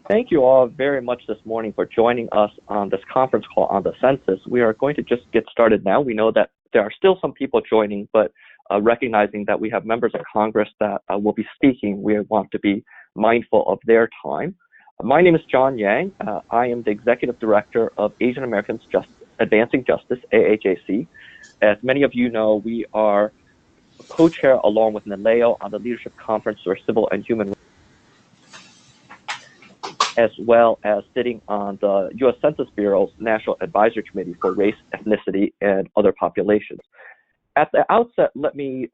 Thank you all very much this morning for joining us on this conference call on the census. We are going to just get started now. We know that there are still some people joining, but recognizing that we have members of Congress that will be speaking, we want to be mindful of their time. My name is John Yang. I am the Executive Director of Asian Americans Advancing Justice, AAJC. As many of you know, we are co-chair along with Naleo on the Leadership Conference for Civil and Human Rights, as well as sitting on the U.S. Census Bureau's National Advisory Committee for Race, Ethnicity, and Other Populations. At the outset, let me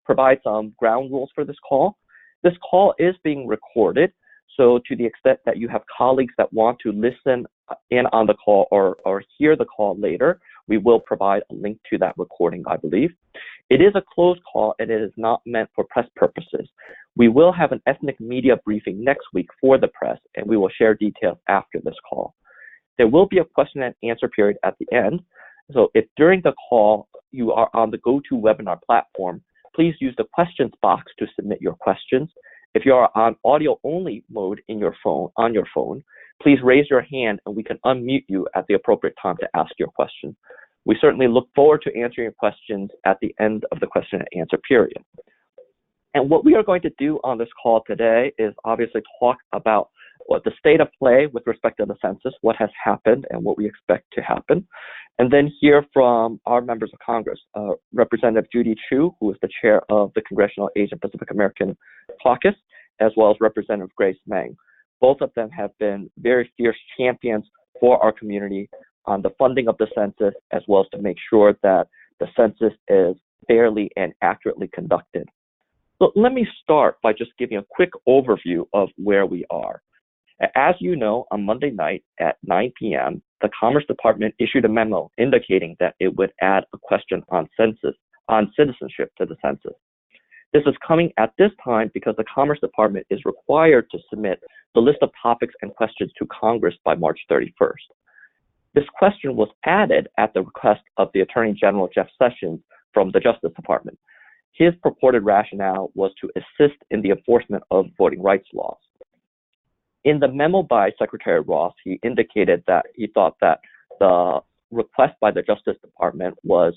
provide some ground rules for this call. This call is being recorded, so to the extent that you have colleagues that want to listen in on the call or hear the call later, we will provide a link to that recording, I believe. It is a closed call and it is not meant for press purposes. We will have an ethnic media briefing next week for the press, and we will share details after this call. There will be a question and answer period at the end. So if during the call you are on the GoToWebinar platform, please use the questions box to submit your questions. If you are on audio only mode on your phone, please raise your hand and we can unmute you at the appropriate time to ask your question. We certainly look forward to answering your questions at the end of the question and answer period. And what we are going to do on this call today is obviously talk about what the state of play with respect to the census, what has happened and what we expect to happen, and then hear from our members of Congress, Representative Judy Chu, who is the chair of the Congressional Asian Pacific American Caucus, as well as Representative Grace Meng. Both of them have been very fierce champions for our community on the funding of the census, as well as to make sure that the census is fairly and accurately conducted. So let me start by just giving a quick overview of where we are. As you know, on Monday night at 9 p.m., the Commerce Department issued a memo indicating that it would add a question on citizenship to the census. This is coming at this time because the Commerce Department is required to submit the list of topics and questions to Congress by March 31st. This question was added at the request of the Attorney General Jeff Sessions from the Justice Department. His purported rationale was to assist in the enforcement of voting rights laws. In the memo by Secretary Ross, he indicated that he thought that the request by the Justice Department was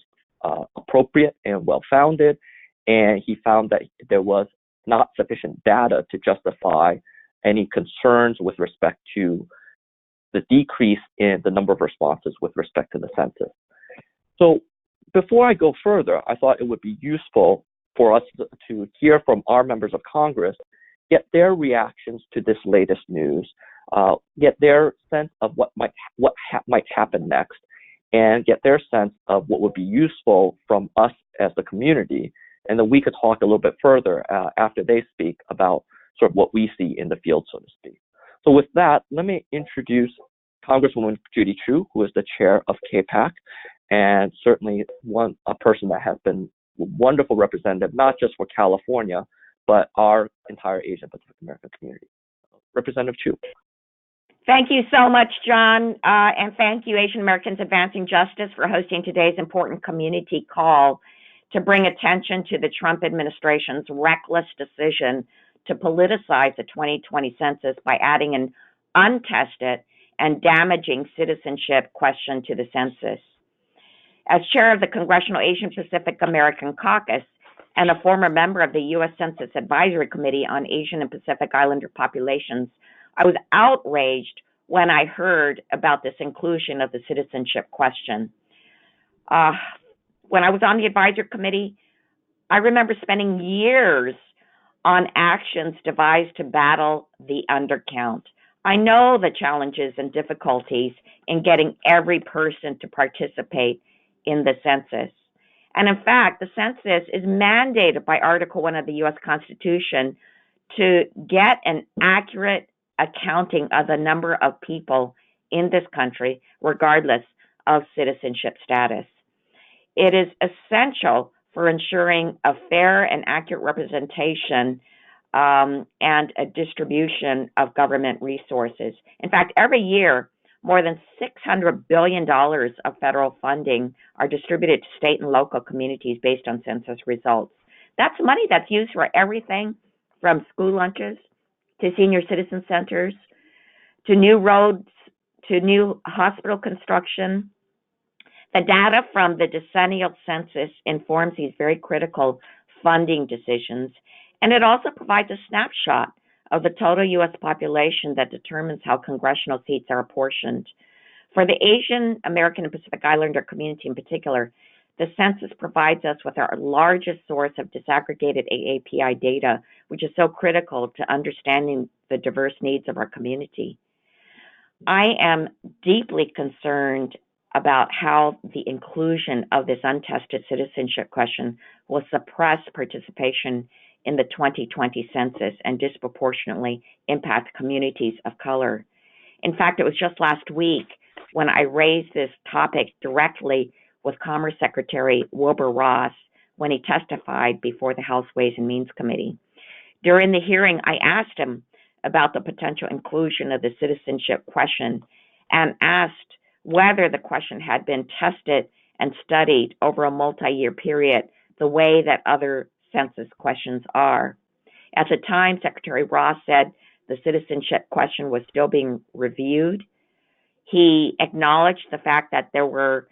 appropriate and well-founded, and he found that there was not sufficient data to justify any concerns with respect to the decrease in the number of responses with respect to the census. So before I go further, I thought it would be useful for us to hear from our members of Congress, get their reactions to this latest news, get their sense of what might happen next, and get their sense of what would be useful from us as the community. And then we could talk a little bit further after they speak about sort of what we see in the field, so to speak. So with that, let me introduce Congresswoman Judy Chu, who is the chair of CAPAC, and certainly a person that has been a wonderful representative, not just for California, but our entire Asian Pacific American community. Representative Chu. Thank you so much, John, and thank you, Asian Americans Advancing Justice, for hosting today's important community call to bring attention to the Trump administration's reckless decision to politicize the 2020 census by adding an untested and damaging citizenship question to the census. As chair of the Congressional Asian Pacific American Caucus and a former member of the U.S. Census Advisory Committee on Asian and Pacific Islander populations, I was outraged when I heard about this inclusion of the citizenship question. When I was on the advisory committee, I remember spending years on actions devised to battle the undercount. I know the challenges and difficulties in getting every person to participate in the census. And in fact, the census is mandated by Article 1 of the U.S. Constitution to get an accurate accounting of the number of people in this country, regardless of citizenship status. It is essential for ensuring a fair and accurate representation and a distribution of government resources. In fact, every year, more than $600 billion of federal funding are distributed to state and local communities based on census results. That's money that's used for everything from school lunches to senior citizen centers to new roads, to new hospital construction. The data from the decennial census informs these very critical funding decisions, and it also provides a snapshot of the total U.S. population that determines how congressional seats are apportioned. For the Asian American and Pacific Islander community in particular, the census provides us with our largest source of disaggregated AAPI data, which is so critical to understanding the diverse needs of our community. I am deeply concerned about how the inclusion of this untested citizenship question will suppress participation in the 2020 census and disproportionately impact communities of color. In fact, it was just last week when I raised this topic directly with Commerce Secretary Wilbur Ross when he testified before the House Ways and Means Committee. During the hearing, I asked him about the potential inclusion of the citizenship question and asked whether the question had been tested and studied over a multi-year period the way that other census questions are. At the time, Secretary Ross said the citizenship question was still being reviewed. He acknowledged the fact that there were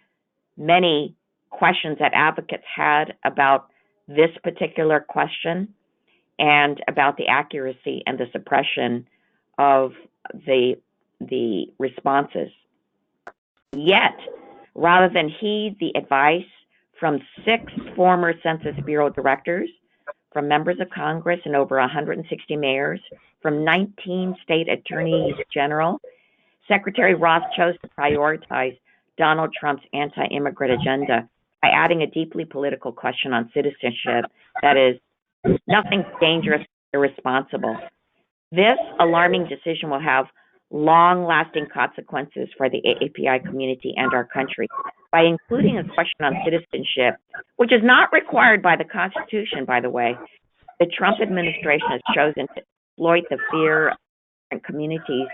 many questions that advocates had about this particular question and about the accuracy and the suppression of the responses. Yet, rather than heed the advice from 6 former Census Bureau directors, from members of Congress and over 160 mayors, from 19 state attorneys general, Secretary Ross chose to prioritize Donald Trump's anti-immigrant agenda by adding a deeply political question on citizenship that is nothing dangerous or irresponsible. This alarming decision will have long-lasting consequences for the AAPI community and our country. By including a question on citizenship, which is not required by the Constitution, by the way, the Trump administration has chosen to exploit the fear of different communities,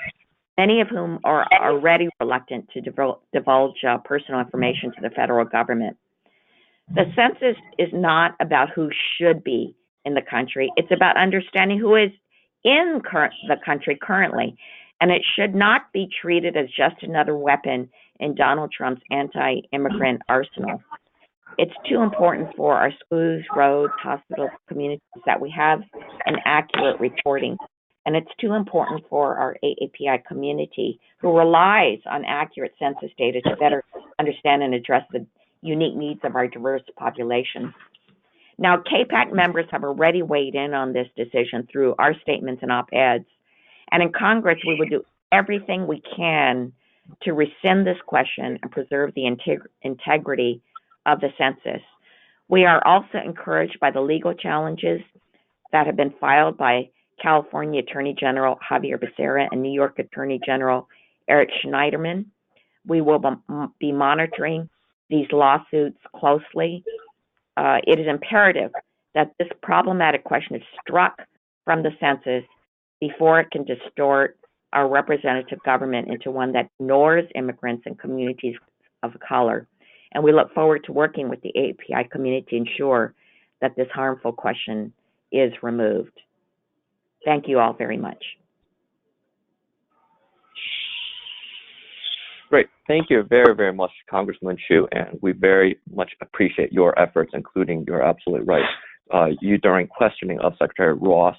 many of whom are already reluctant to divulge personal information to the federal government. The census is not about who should be in the country. It's about understanding who is in the country currently. And it should not be treated as just another weapon in Donald Trump's anti-immigrant arsenal. It's too important for our schools, roads, hospitals, communities that we have an accurate reporting. And it's too important for our AAPI community who relies on accurate census data to better understand and address the unique needs of our diverse population. Now, KPAC members have already weighed in on this decision through our statements and op-eds. And in Congress, we would do everything we can to rescind this question and preserve the integrity of the census. We are also encouraged by the legal challenges that have been filed by California Attorney General Javier Becerra and New York Attorney General Eric Schneiderman. We will be monitoring these lawsuits closely. It is imperative that this problematic question is struck from the census before it can distort our representative government into one that ignores immigrants and communities of color. And we look forward to working with the AAPI community to ensure that this harmful question is removed. Thank you all very much. Great. Thank you very, very much, Congresswoman Chu, and we very much appreciate your efforts, including you're absolutely right. You during questioning of Secretary Ross,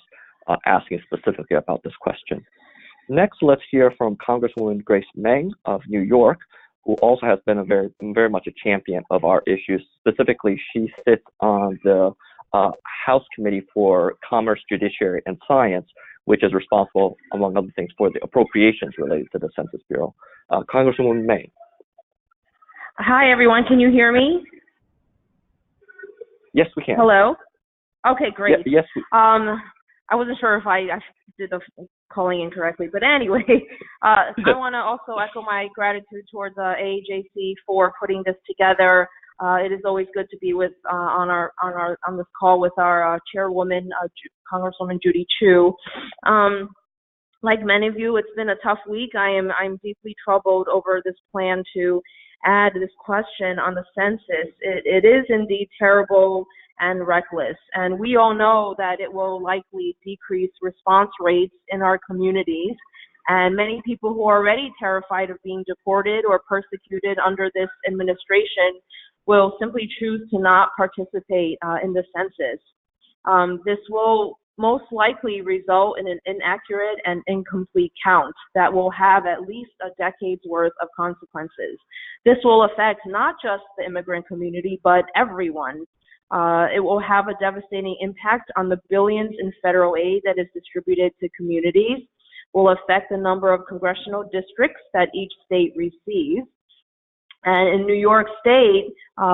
asking specifically about this question. Next, let's hear from Congresswoman Grace Meng of New York, who also has been very much a champion of our issues. Specifically, she sits on the House Committee for Commerce, Judiciary, and Science, which is responsible, among other things, for the appropriations related to the Census Bureau. Congresswoman Meng. Hi, everyone. Can you hear me? Yes, we can. Hello? Okay, great. Yes. I wasn't sure if I did the calling incorrectly, but anyway, I want to also echo my gratitude towards AAJC for putting this together. It is always good to be with on this call with our chairwoman, Congresswoman Judy Chu. Like many of you, it's been a tough week. I'm deeply troubled over this plan to add this question on the census. It is indeed terrible and reckless, and we all know that it will likely decrease response rates in our communities And many people who are already terrified of being deported or persecuted under this administration will simply choose to not participate in the census. This will most likely result in an inaccurate and incomplete count that will have at least a decade's worth of consequences. This will affect not just the immigrant community, but everyone. It will have a devastating impact on the billions in federal aid that is distributed to communities, will affect the number of congressional districts that each state receives. And in New York State,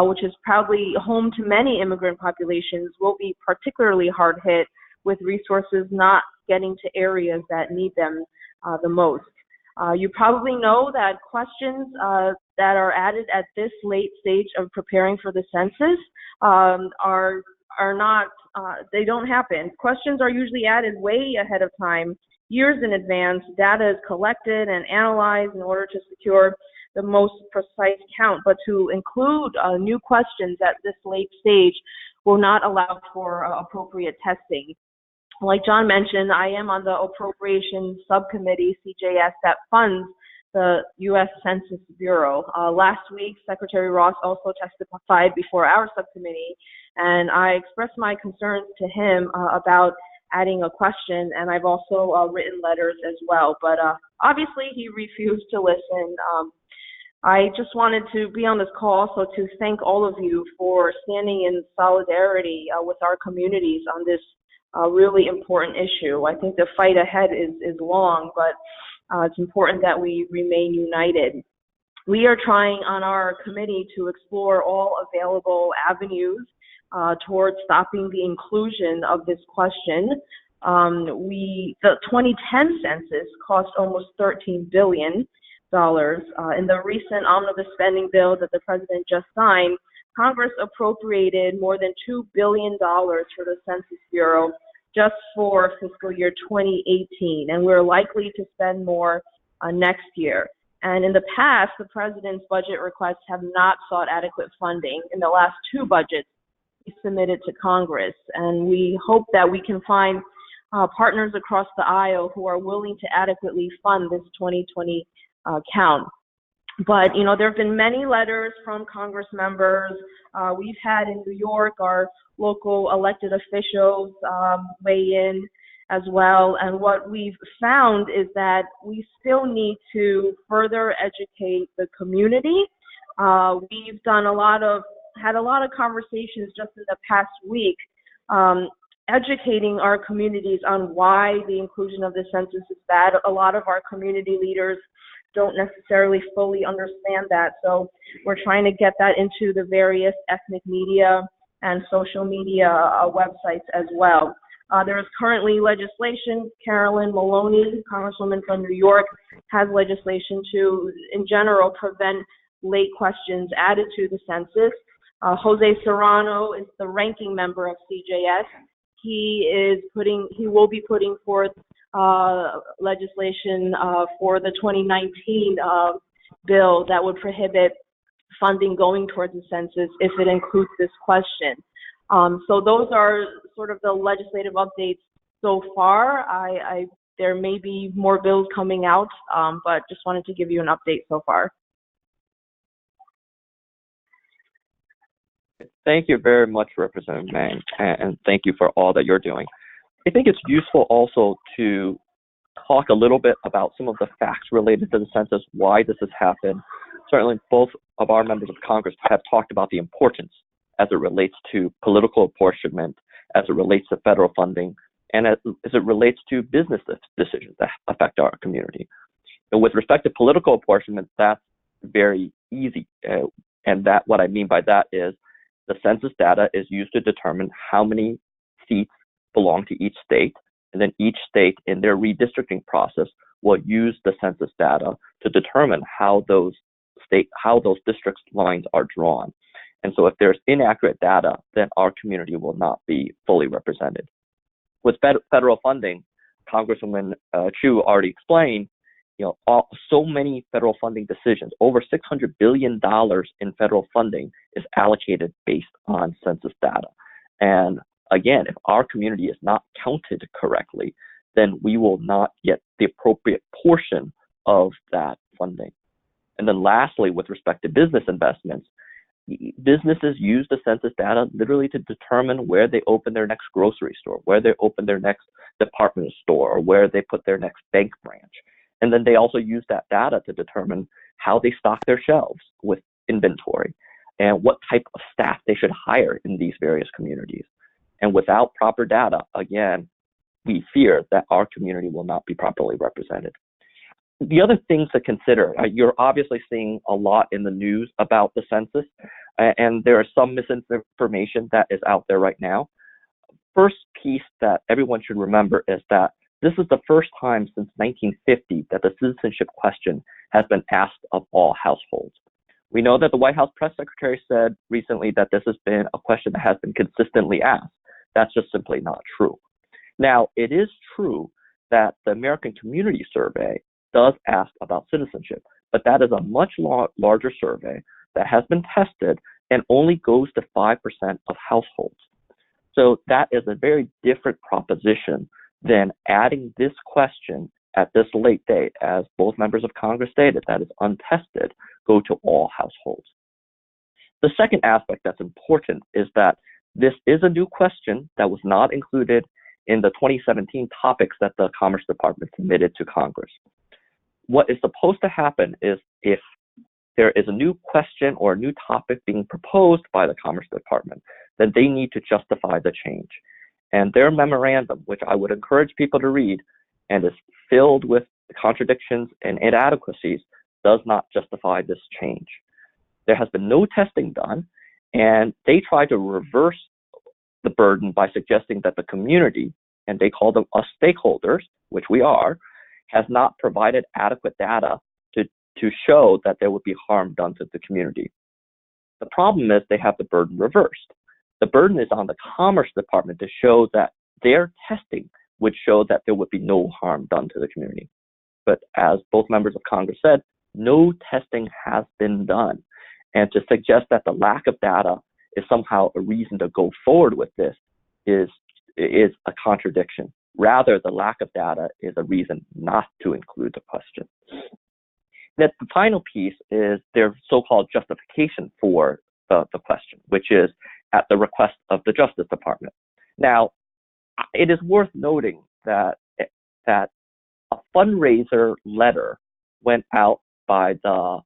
which is proudly home to many immigrant populations, will be particularly hard hit with resources not getting to areas that need them the most. You probably know that questions that are added at this late stage of preparing for the census are not, they don't happen. Questions are usually added way ahead of time, years in advance. Data is collected and analyzed in order to secure the most precise count, but to include new questions at this late stage will not allow for appropriate testing. Like John mentioned, I am on the Appropriations Subcommittee, CJS, that funds the U.S. Census Bureau. Last week, Secretary Ross also testified before our subcommittee, and I expressed my concerns to him about adding a question, and I've also written letters as well. But obviously, he refused to listen. I just wanted to be on this call also to thank all of you for standing in solidarity with our communities on this really important issue. I think the fight ahead is long, but it's important that we remain united. We are trying on our committee to explore all available avenues towards stopping the inclusion of this question. The 2010 census cost almost $13 billion. In the recent omnibus spending bill that the president just signed, Congress appropriated more than $2 billion for the Census Bureau just for fiscal year 2018, and we're likely to spend more next year. And in the past, the president's budget requests have not sought adequate funding. In the last two budgets we submitted to Congress, and we hope that we can find partners across the aisle who are willing to adequately fund this 2020 count. But, you know, there have been many letters from Congress members. We've had in New York our local elected officials weigh in as well. And what we've found is that we still need to further educate the community. We've done had a lot of conversations just in the past week educating our communities on why the inclusion of the census is bad. A lot of our community leaders don't necessarily fully understand that. So we're trying to get that into the various ethnic media and social media websites as well. There is currently legislation. Carolyn Maloney, Congresswoman from New York, has legislation to, in general, prevent late questions added to the census. Jose Serrano is the ranking member of CJS. He will be putting forth legislation for the 2019 bill that would prohibit funding going towards the census if it includes this question. So those are sort of the legislative updates so far. There may be more bills coming out, but just wanted to give you an update so far. Thank you very much, Representative Mang, and thank you for all that you're doing. I think it's useful also to talk a little bit about some of the facts related to the census, why this has happened. Certainly, both of our members of Congress have talked about the importance as it relates to political apportionment, as it relates to federal funding, and as it relates to business decisions that affect our community. And with respect to political apportionment, that's very easy. And that what I mean by that is the census data is used to determine how many seats belong to each state, and then each state in their redistricting process will use the census data to determine how those district lines are drawn. And so if there's inaccurate data, then our community will not be fully represented. With federal funding, Congresswoman Chu already explained, so many federal funding decisions, over $600 billion in federal funding is allocated based on census data. And again, if our community is not counted correctly, then we will not get the appropriate portion of that funding. And then lastly, with respect to business investments, businesses use the census data literally to determine where they open their next grocery store, where they open their next department store, or where they put their next bank branch. And then they also use that data to determine how they stock their shelves with inventory and what type of staff they should hire in these various communities. And without proper data, again, we fear that our community will not be properly represented. The other things to consider, you're obviously seeing a lot in the news about the census, and there is some misinformation that is out there right now. First piece that everyone should remember is that this is the first time since 1950 that the citizenship question has been asked of all households. We know that the White House press secretary said recently that this has been a question that has been consistently asked. That's just simply not true. Now, it is true that the American Community Survey does ask about citizenship, but that is a much larger survey that has been tested and only goes to 5% of households. So that is a very different proposition than adding this question at this late date, as both members of Congress stated, that is untested, go to all households. The second aspect that's important is that this is a new question that was not included in the 2017 topics that the Commerce Department submitted to Congress. What is supposed to happen is if there is a new question or a new topic being proposed by the Commerce Department, then they need to justify the change. And their memorandum, which I would encourage people to read, and is filled with contradictions and inadequacies, does not justify this change. There has been no testing done, and they try to reverse the burden by suggesting that the community, and they call them us stakeholders, which we are, has not provided adequate data to show that there would be harm done to the community. The problem is they have the burden reversed. The burden is on the Commerce Department to show that their testing would show that there would be no harm done to the community. But as both members of Congress said, no testing has been done. And to suggest that the lack of data is somehow a reason to go forward with this is a contradiction. Rather, the lack of data is a reason not to include the question. That the final piece is their so-called justification for the question, which is at the request of the Justice Department. Now, it is worth noting that a fundraiser letter went out by the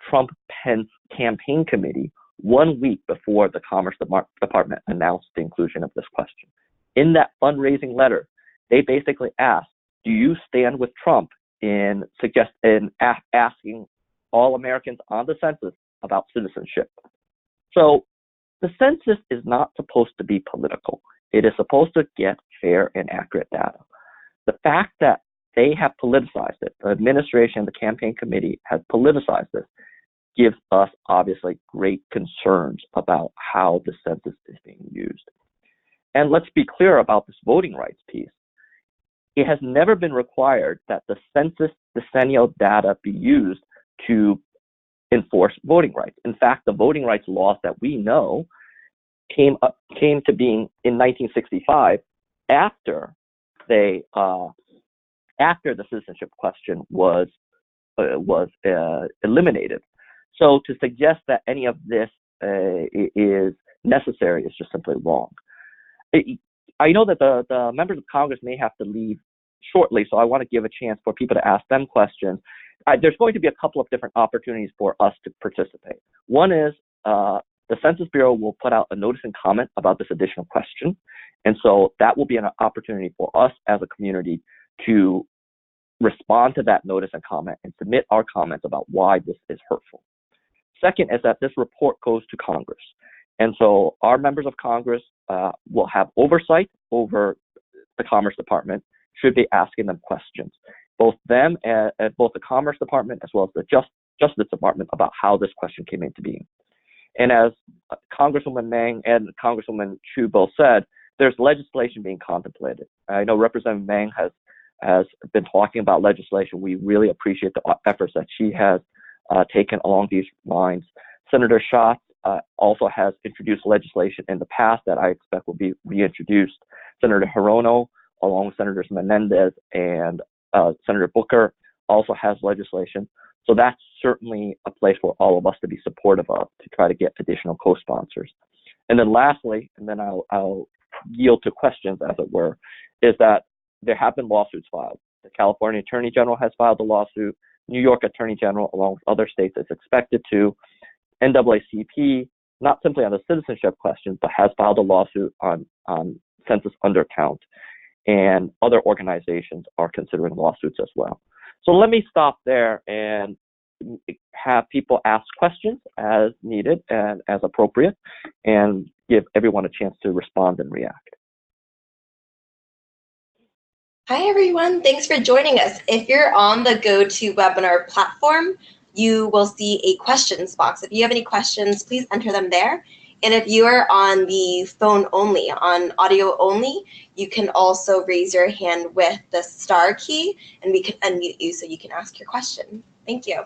Trump-Pence campaign committee 1 week before the Commerce Department announced the inclusion of this question. In that fundraising letter, they basically asked, do you stand with Trump in asking all Americans on the census about citizenship? So the census is not supposed to be political. It is supposed to get fair and accurate data. The fact that they have politicized it, the administration, the campaign committee has politicized this, gives us obviously great concerns about how the census is being used. And let's be clear about this voting rights piece. It has never been required that the census decennial data be used to enforce voting rights. In fact, the voting rights laws that we know came to being in 1965 after the citizenship question was eliminated. So to suggest that any of this is necessary is just simply wrong. I know that the members of Congress may have to leave shortly, so I want to give a chance for people to ask them questions. There's going to be a couple of different opportunities for us to participate. One is the Census Bureau will put out a notice and comment about this additional question. And so that will be an opportunity for us as a community to respond to that notice and comment and submit our comments about why this is hurtful. Second is that this report goes to Congress. And so our members of Congress will have oversight over the Commerce Department, should be asking them questions, both them and both the Commerce Department as well as the Justice Department about how this question came into being. And as Congresswoman Meng and Congresswoman Chu both said, there's legislation being contemplated. I know Representative Meng has been talking about legislation. We really appreciate the efforts that she has taken along these lines. Senator Schatz also has introduced legislation in the past that I expect will be reintroduced. Senator Hirono along with Senators Menendez and Senator Booker, also has legislation. So that's certainly a place for all of us to be supportive of to try to get additional co-sponsors. And then lastly, and then I'll yield to questions, as it were, is that there have been lawsuits filed. The California Attorney General has filed a lawsuit. New York Attorney General, along with other states, is expected to. NAACP, not simply on the citizenship question, but has filed a lawsuit on census undercount. And other organizations are considering lawsuits as well. So let me stop there and have people ask questions as needed and as appropriate, and give everyone a chance to respond and react. Hi, everyone. Thanks for joining us. If you're on the GoToWebinar platform, you will see a questions box. If you have any questions, please enter them there. And if you are on the phone only, on audio only, you can also raise your hand with the star key, and we can unmute you so you can ask your question. Thank you.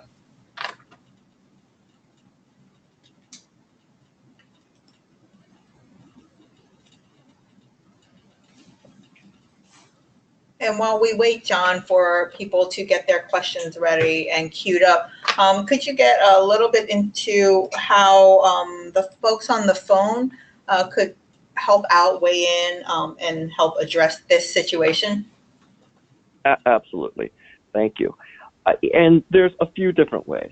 And while we wait, John, for people to get their questions ready and queued up, could you get a little bit into how the folks on the phone could help out, weigh in, and help address this situation? Absolutely. Thank you. And there's a few different ways.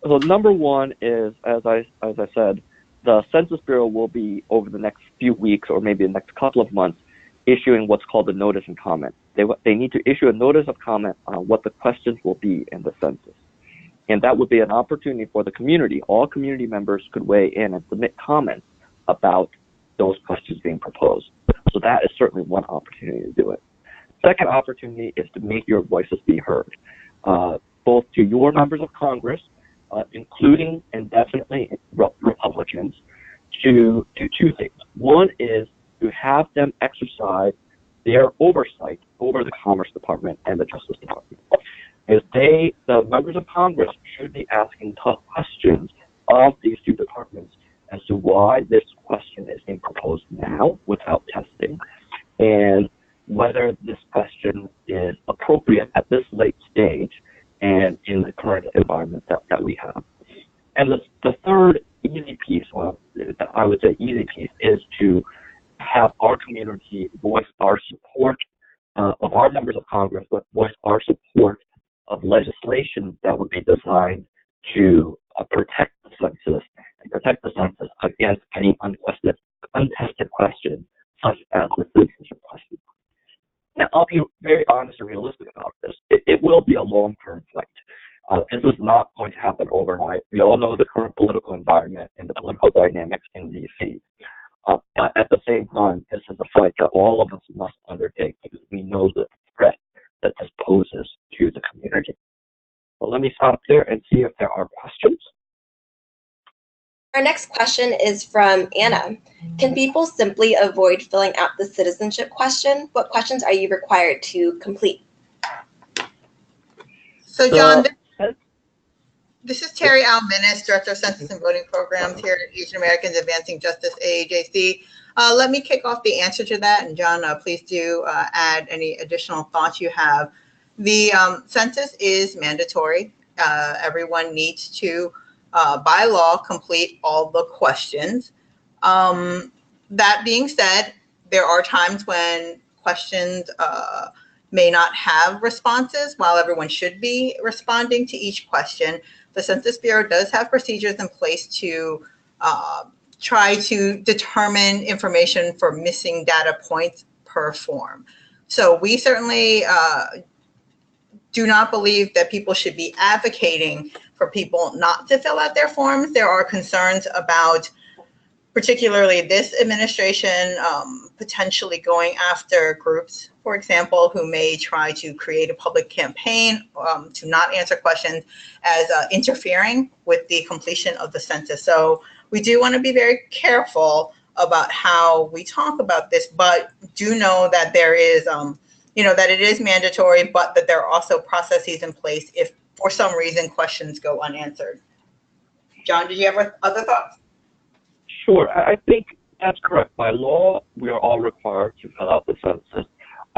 So number one is, as I said, the Census Bureau will be, over the next few weeks or maybe the next couple of months, issuing what's called a notice and comment. They need to issue a notice of comment on what the questions will be in the census. And that would be an opportunity for the community. All community members could weigh in and submit comments about those questions being proposed. So that is certainly one opportunity to do it. Second opportunity is to make your voices be heard, both to your members of Congress, including and definitely Republicans, to do two things. One is to have them exercise their oversight over the Commerce Department and the Justice Department. As the members of Congress should be asking tough questions of these two departments as to why this question is being proposed now without testing, and whether this question is appropriate at this late stage and in the current environment that we have. And the third easy piece, well, I would say easy piece, is to have our community voice our support of our members of Congress, but voice our support of legislation that would be designed to protect the census and protect the census against any untested questions, such as the citizenship question. Now, I'll be very honest and realistic about this. It will be a long-term fight. This is not going to happen overnight. We all know the current political environment and the political dynamics in D.C. But at the same time, this is a fight that all of us must undertake because we know the threat that this poses to the community. So let me stop there and see if there are questions. Our next question is from Anna. Can people simply avoid filling out the citizenship question? What questions are you required to complete? So, John, this is Terry Alminis, Director of Census and Voting Programs here at Asian Americans Advancing Justice, AAJC. Let me kick off the answer to that, and John, please do add any additional thoughts you have. The census is mandatory. Everyone needs to, by law, complete all the questions. That being said, there are times when questions may not have responses while everyone should be responding to each question. The Census Bureau does have procedures in place to try to determine information for missing data points per form. So we certainly do not believe that people should be advocating for people not to fill out their forms. There are concerns about, particularly this administration, potentially going after groups, for example, who may try to create a public campaign to not answer questions as interfering with the completion of the census. So we do want to be very careful about how we talk about this, but do know that there is, that it is mandatory, but that there are also processes in place if for some reason questions go unanswered. John, did you have other thoughts? Sure, I think that's correct. By law, we are all required to fill out the census.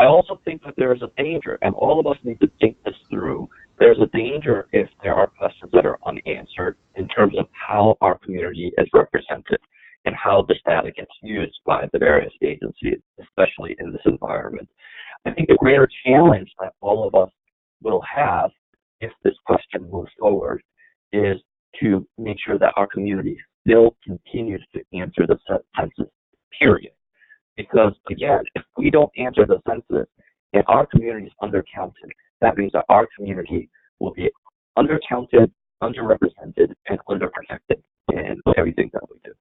I also think that there is a danger, and all of us need to think this through. There's a danger if there are questions that are unanswered in terms of how our community is represented and how this data gets used by the various agencies, especially in this environment. I think the greater challenge that all of us will have if this question moves forward is to make sure that our community still continues to answer the census, period. Because again, if we don't answer the census and our community is undercounted, that means that our community will be undercounted, underrepresented, and underprotected in everything that we do.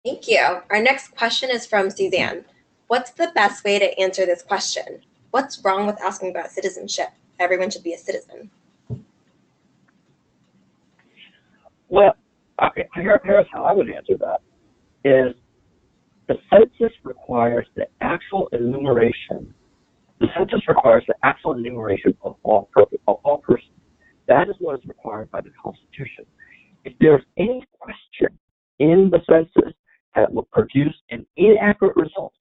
Thank you. Our next question is from Suzanne. What's the best way to answer this question? What's wrong with asking about citizenship? Everyone should be a citizen. Well, here's how I would answer that. Is the census requires the actual enumeration. The census requires the actual enumeration of all persons. That is what is required by the Constitution. If there's any question in the census that will produce an inaccurate result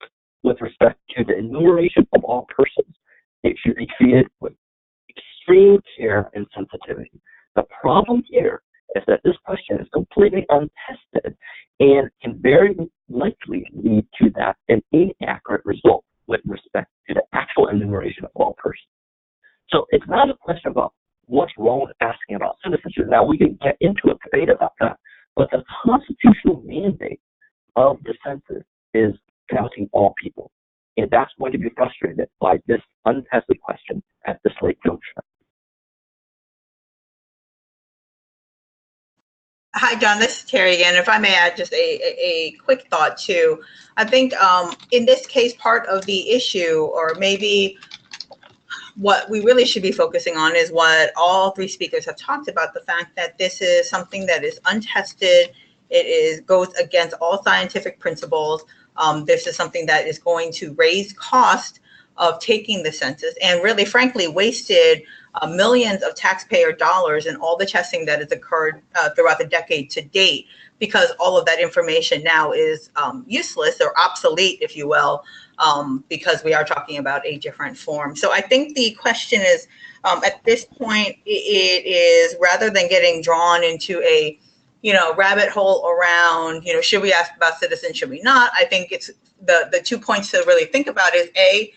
with respect to the enumeration of all persons, it should be treated with extreme care and sensitivity. The problem here is that this question is completely untested and can very likely lead to that an inaccurate result with respect to the actual enumeration of all persons. So it's not a question about what's wrong with asking about citizenship. Now, we can get into a debate about that, but the constitutional mandate of the census is counting all people. And that's going to be frustrated by this untested question at this late juncture. Hi, John. This is Terry again. If I may add just a quick thought too. I think in this case, part of the issue, or maybe what we really should be focusing on, is what all three speakers have talked about, the fact that this is something that is untested. It goes against all scientific principles. This is something that is going to raise cost of taking the census, and really, frankly, wasted millions of taxpayer dollars in all the testing that has occurred throughout the decade to date, because all of that information now is useless or obsolete, if you will, because we are talking about a different form. So I think the question is, at this point, it is, rather than getting drawn into a rabbit hole around, should we ask about citizens, should we not? I think it's the 2 points to really think about is A,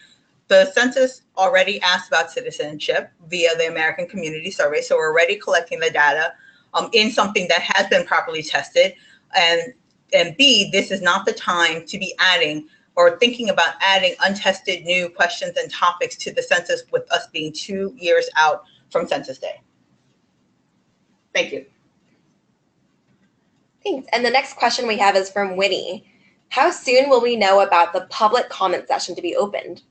the census already asked about citizenship via the American Community Survey. So we're already collecting the data in something that has been properly tested. And B, this is not the time to be adding or thinking about adding untested new questions and topics to the census, with us being 2 years out from Census Day. Thank you. Thanks. And the next question we have is from Winnie. How soon will we know about the public comment session to be opened?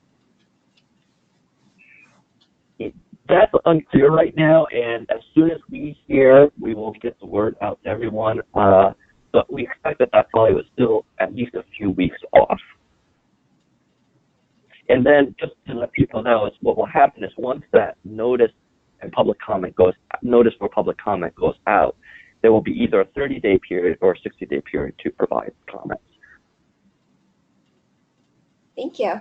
That's unclear right now, and as soon as we hear, we will get the word out to everyone. But we expect that probably was still at least a few weeks off. And then just to let people know, what will happen is once that notice for public comment goes out, there will be either a 30-day period or a 60-day period to provide comments. Thank you.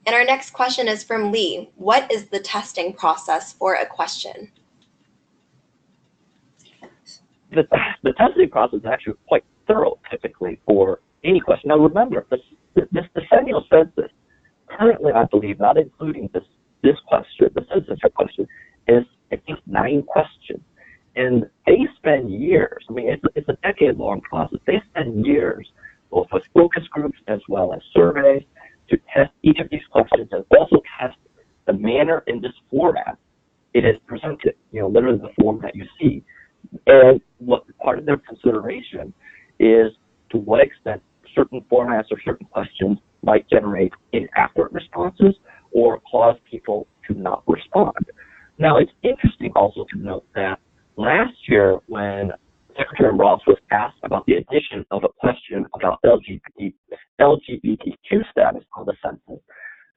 And our next question is from Lee. What is the testing process for a question? The testing process is actually quite thorough, typically, for any question. Now, remember, the decennial census, currently, I believe, not including this question, the citizenship question, is, I think, 9 questions. And they spend years. I mean, it's a decade-long process. They spend years, both with focus groups as well as surveys, to test each of these questions and also test the manner in this format it is presented, literally the form that you see. And what part of their consideration is to what extent certain formats or certain questions might generate inaccurate responses or cause people to not respond. Now, it's interesting also to note that last year, when Secretary Ross was asked about the addition of a question about LGBTQ status on the census,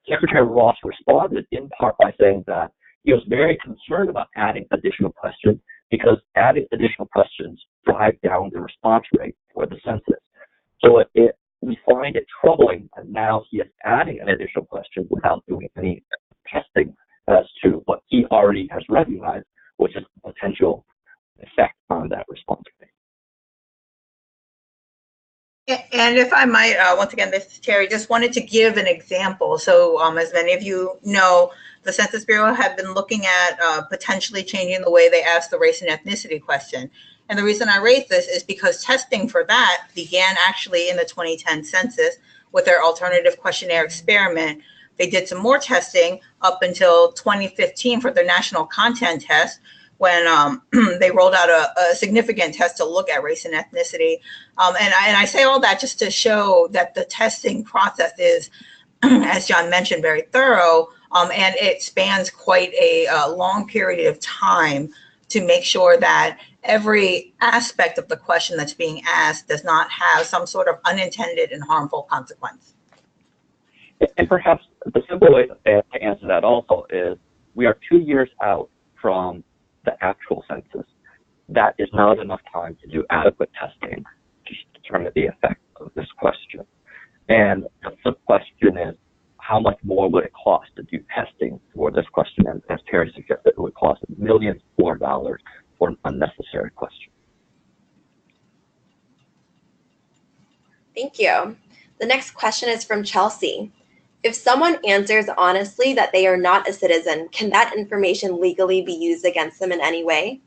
Secretary Ross responded in part by saying that he was very concerned about adding additional questions because adding additional questions drive down the response rate for the census. So we find it troubling that now he is adding an additional question without doing any testing as to what he already has recognized, which is the potential effect on that response rate. And if I might, once again, this is Terry, just wanted to give an example. So as many of you know, the Census Bureau have been looking at potentially changing the way they ask the race and ethnicity question. And the reason I raise this is because testing for that began actually in the 2010 census with their alternative questionnaire experiment. They did some more testing up until 2015 for their national content test, when they rolled out a significant test to look at race and ethnicity. And I say all that just to show that the testing process is, as John mentioned, very thorough, and it spans quite a long period of time to make sure that every aspect of the question that's being asked does not have some sort of unintended and harmful consequence. And perhaps the simple way to answer that also is we are 2 years out from the actual census. That is not enough time to do adequate testing to determine the effect of this question. And the question is, how much more would it cost to do testing for this question? And as Terry suggested, it would cost millions more dollars for an unnecessary question. Thank you. The next question is from Chelsea. If someone answers honestly that they are not a citizen, can that information legally be used against them in any way?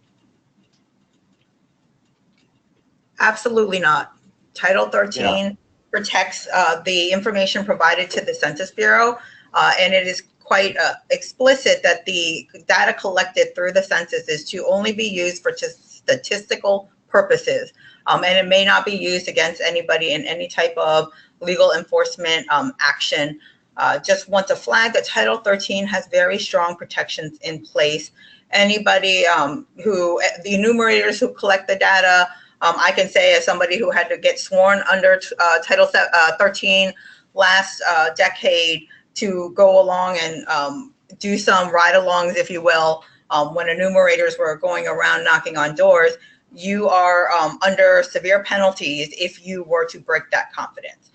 Absolutely not. Title 13 protects the information provided to the Census Bureau, and it is quite explicit that the data collected through the census is to only be used for statistical purposes, and it may not be used against anybody in any type of legal enforcement action. Just want to flag that Title 13 has very strong protections in place. Anybody the enumerators who collect the data, I can say as somebody who had to get sworn under Title 13 last decade to go along and do some ride-alongs, if you will, when enumerators were going around knocking on doors, you are under severe penalties if you were to break that confidence.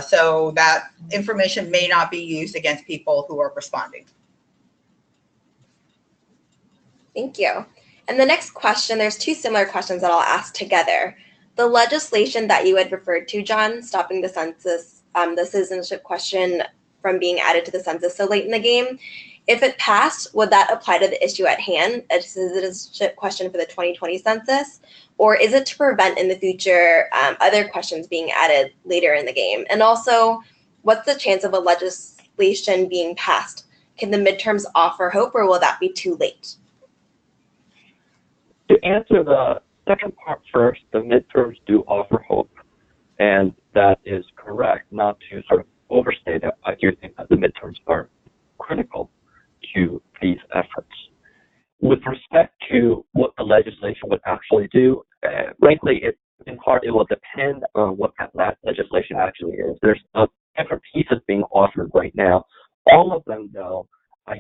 So that information may not be used against people who are responding. Thank you. And the next question, there's two similar questions that I'll ask together. The legislation that you had referred to, John, stopping the census, the citizenship question from being added to the census so late in the game, if it passed, would that apply to the issue at hand, a citizenship question for the 2020 census? Or is it to prevent in the future other questions being added later in the game? And also, what's the chance of a legislation being passed? Can the midterms offer hope, or will that be too late? To answer the second part first, the midterms do offer hope, and that is correct. Not to sort of overstate it, I do think that the midterms are critical to these efforts. With respect to what the legislation would actually do, frankly, in part, it will depend on what that legislation actually is. There's different pieces being offered right now. All of them, though, I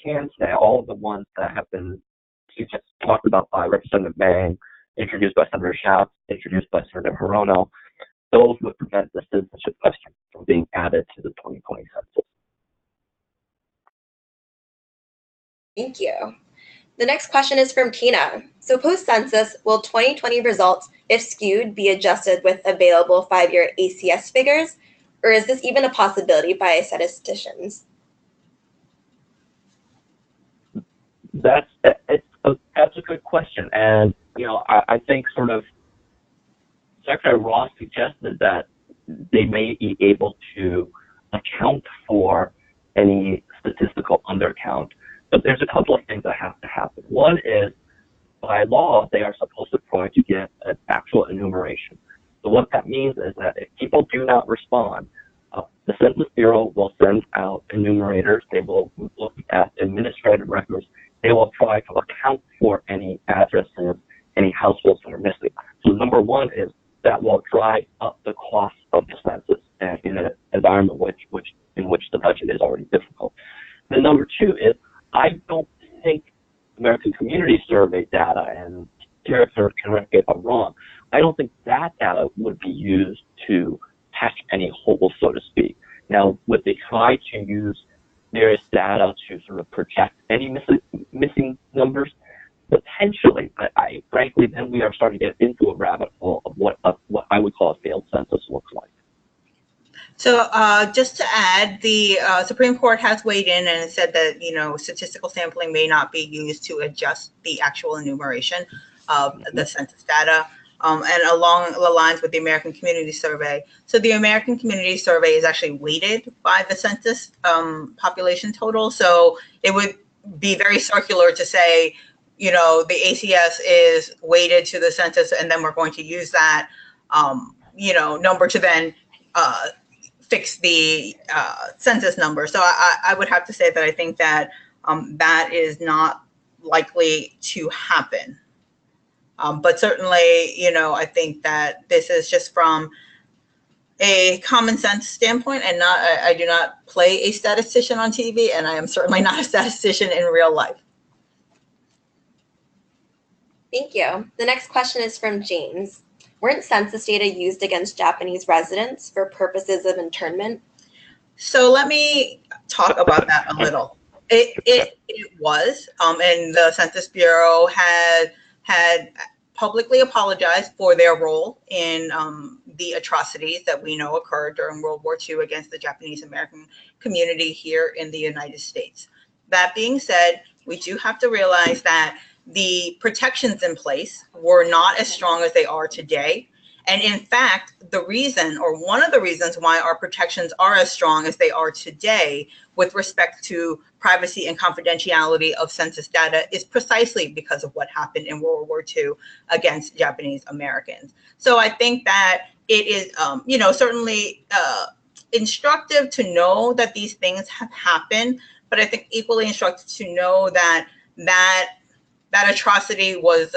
can say, all of the ones that have been talked about by Representative Bang, introduced by Senator Schatz, introduced by Senator Hirono, those would prevent the citizenship question from being added to the 2020 census. Thank you. The next question is from Tina. So post-census, will 2020 results, if skewed, be adjusted with available 5-year ACS figures? Or is this even a possibility by statisticians? That's a good question. And, I think sort of Secretary Ross suggested that they may be able to account for any statistical undercount. But there's a couple of things that have to happen. One is, by law, they are supposed to get an actual enumeration. So what that means is that if people do not respond, the Census Bureau will send out enumerators. They will look at administrative records. They will try to account for any addresses, any households that are missing. So number one is that will drive up the cost of the census in an environment in which the budget is already difficult. Then number two is, I don't think American Community Survey data, and Derek can correct me if I'm wrong, I don't think that data would be used to patch any hole, so to speak. Now, would they try to use various data to sort of project any missing numbers? Potentially, but I frankly, then we are starting to get into a rabbit hole of what I would call a failed census looks like. So just to add, the Supreme Court has weighed in and said that, you know, statistical sampling may not be used to adjust the actual enumeration of the census data, and along the lines with the American Community Survey. So the American Community Survey is actually weighted by the census population total. So it would be very circular to say, you know, the ACS is weighted to the census, and then we're going to use that, you know, number to then fix the census number. So I would have to say that I think that that is not likely to happen. But certainly, you know, I think that this is just from a common sense standpoint, and not, I do not play a statistician on TV, and I am certainly not a statistician in real life. Thank you. The next question is from James. Weren't census data used against Japanese residents for purposes of internment? So let me talk about that a little. It was, and the Census Bureau had publicly apologized for their role in the atrocities that we know occurred during World War II against the Japanese American community here in the United States. That being said, we do have to realize that the protections in place were not as strong as they are today. And in fact, the reason, or one of the reasons why our protections are as strong as they are today with respect to privacy and confidentiality of census data is precisely because of what happened in World War II against Japanese Americans. So I think that it is, you know, certainly instructive to know that these things have happened, but I think equally instructive to know that that atrocity was,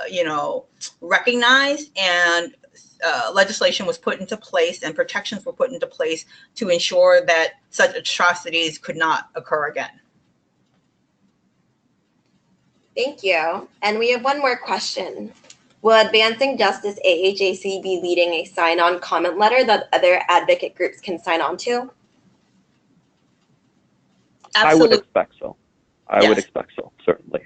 you know, recognized, and legislation was put into place and protections were put into place to ensure that such atrocities could not occur again. Thank you. And we have one more question. Will Advancing Justice AAJC be leading a sign-on comment letter that other advocate groups can sign on to? Absolutely. I would expect so. I would expect so, certainly.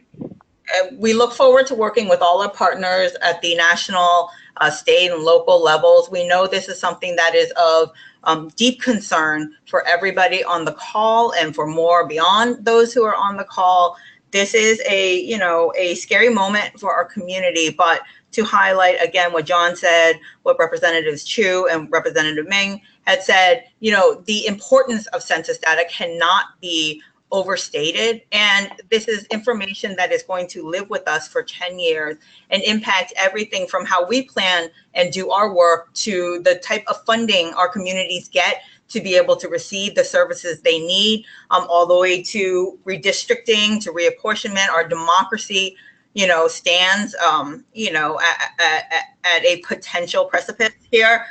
We look forward to working with all our partners at the national, state, and local levels. We know this is something that is of deep concern for everybody on the call and for more beyond those who are on the call. This is a, you know, a scary moment for our community, but to highlight again what John said, what Representatives Chu and Representative Ming had said, you know, the importance of census data cannot be overstated, and this is information that is going to live with us for 10 years and impact everything from how we plan and do our work to the type of funding our communities get to be able to receive the services they need, all the way to redistricting, to reapportionment. Our democracy, you know, stands, you know, at a potential precipice here.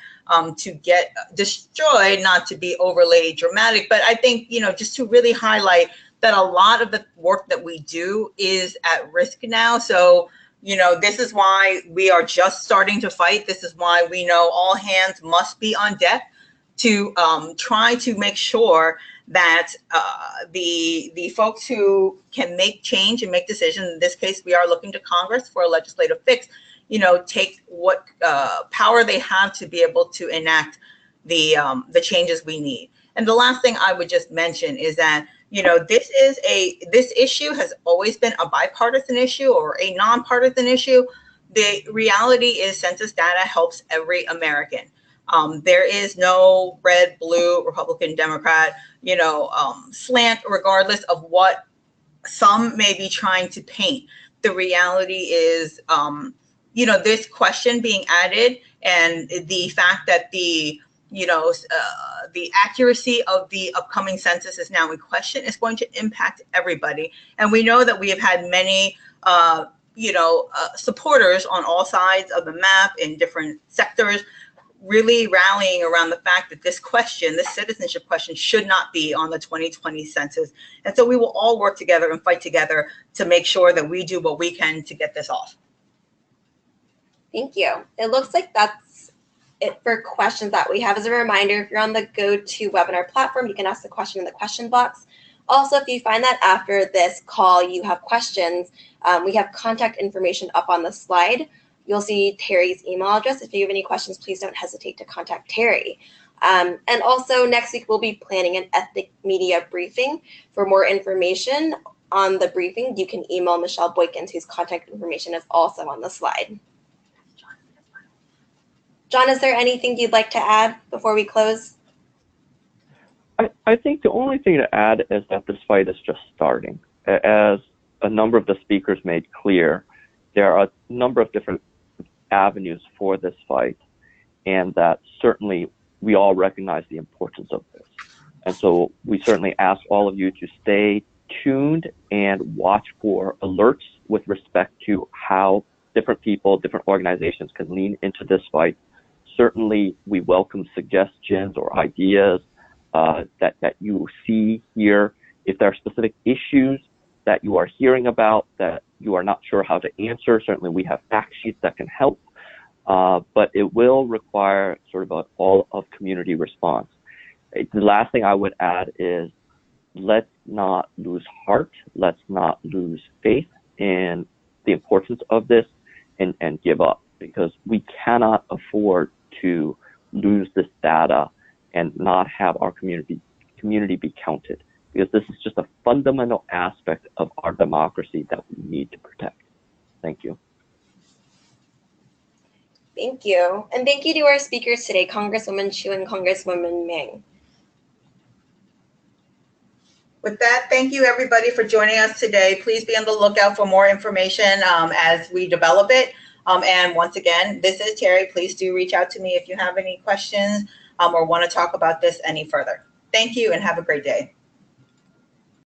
To get destroyed, not to be overly dramatic, but I think, you know, just to really highlight that a lot of the work that we do is at risk now. So, you know, this is why we are just starting to fight. This is why we know all hands must be on deck to try to make sure that the folks who can make change and make decisions, in this case, we are looking to Congress for a legislative fix, you know, take what power they have to be able to enact the changes we need. And the last thing I would just mention is that, you know, this issue has always been a bipartisan issue or a nonpartisan issue. The reality is census data helps every American. There is no red, blue, Republican, Democrat, you know, slant, regardless of what some may be trying to paint. The reality is, you know, this question being added and the fact that the, you know, the accuracy of the upcoming census is now in question is going to impact everybody. And we know that we have had many, you know, supporters on all sides of the map in different sectors, really rallying around the fact that this question, this citizenship question, should not be on the 2020 census. And so we will all work together and fight together to make sure that we do what we can to get this off. Thank you. It looks like that's it for questions that we have. As a reminder, if you're on the GoToWebinar platform, you can ask the question in the question box. Also, if you find that after this call you have questions, we have contact information up on the slide. You'll see Terry's email address. If you have any questions, please don't hesitate to contact Terry. And also next week, we'll be planning an ethnic media briefing. For more information on the briefing, you can email Michelle Boykins, whose contact information is also on the slide. John, is there anything you'd like to add before we close? I think the only thing to add is that this fight is just starting. As a number of the speakers made clear, there are a number of different avenues for this fight, and that certainly we all recognize the importance of this. And so we certainly ask all of you to stay tuned and watch for alerts with respect to how different people, different organizations can lean into this fight. Certainly, we welcome suggestions or ideas that you see here. If there are specific issues that you are hearing about that you are not sure how to answer, certainly we have fact sheets that can help. But it will require sort of an all-of-community response. The last thing I would add is let's not lose heart, let's not lose faith in the importance of this and give up, because we cannot afford to lose this data and not have our community be counted, because this is just a fundamental aspect of our democracy that we need to protect. Thank you. Thank you. And thank you to our speakers today, Congresswoman Chu and Congresswoman Meng. With that, thank you everybody for joining us today. Please be on the lookout for more information as we develop it. And once again, this is Terry. Please do reach out to me if you have any questions or want to talk about this any further. Thank you and have a great day.